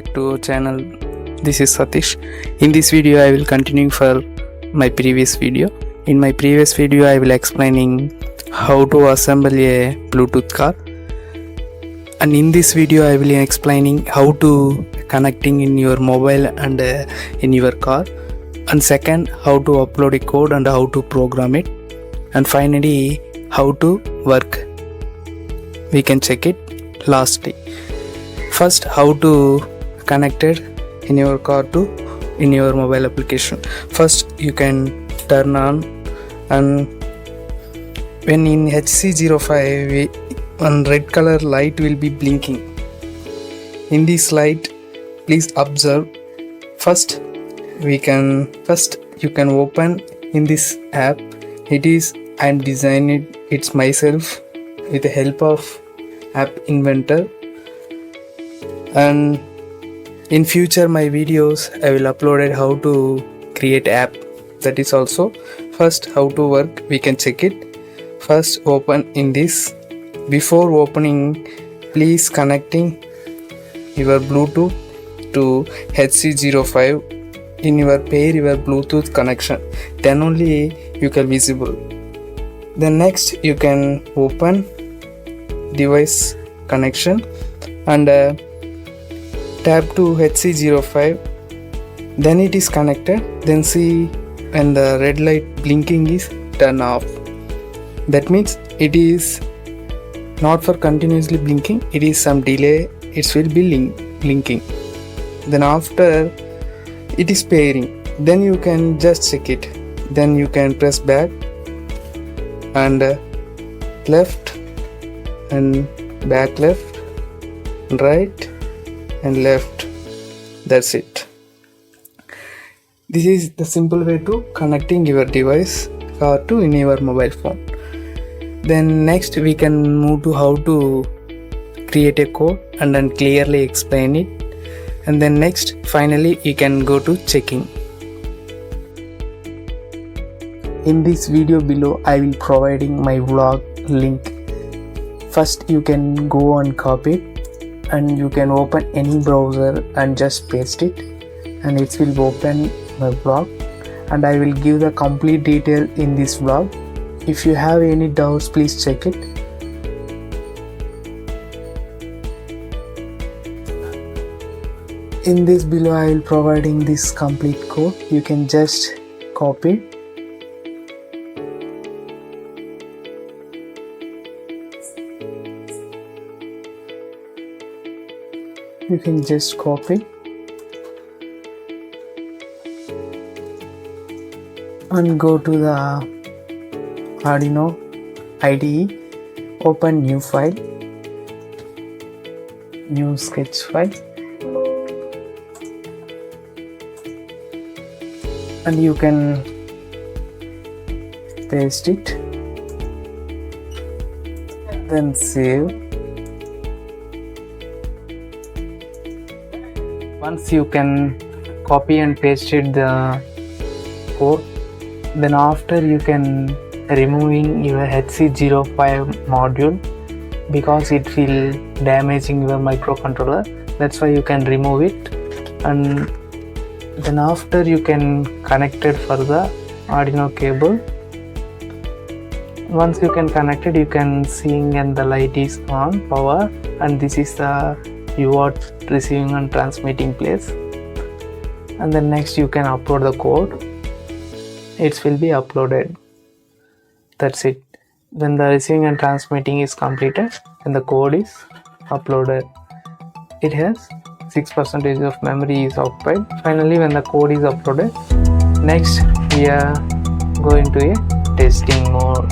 back to our channel. This is Sathish. In this video I will continue for my previous video. In my previous video I will explaining how to assemble a Bluetooth car, and in this video I will explaining how to connecting in your mobile and in your car, and second how to upload a code and how to program it, and finally how to work. We can check it lastly. First, how to connect it in your car to in your mobile application. First you can turn on, and when in HC-05 one red color light will be blinking. In this light please observe. First you can open in this app. It is I am designing it myself with the help of app inventor, and in future my videos I will upload it how to create app, that is also. First how to work we can check it. First open in this. Before opening please connecting your Bluetooth to HC-05 in your pair your Bluetooth connection, then only you can visible. Then next you can open device connection and tap to HC-05, then it is connected. Then see when the red light blinking is turn off, that means it is not for continuously blinking, it is some delay, it will be blinking. Then after it is pairing, then you can just check it. Then you can press back and left and back, left, right and left. That's it. This is the simple way to connecting your device or to in your mobile phone. Then next we can move to how to create a code and then clearly explain it, and then next finally you can go to checking. In this video below I will providing my vlog link. First you can go and copy it, and you can open any browser and just paste it, and it will open my vlog, and I will give the complete detail in this vlog. If you have any doubts please check it. In this below I will providing this complete code. You can just copy. You can just copy and go to the Arduino IDE, open new file, new sketch file, and you can paste it, then save. Once you can copy and paste it the code, then after you can removing your HC-05 module, because it will damaging your microcontroller. That's why you can remove it, and then after you can connect it for the Arduino cable. Once you can connect it, you can seeing and the light is on power, and this is the UART receiving and transmitting place. And then next you can upload the code. It will be uploaded. That's it. When the receiving and transmitting is completed and the code is uploaded, it has 6% of memory is occupied. Finally when the code is uploaded, next we are going to a testing mode.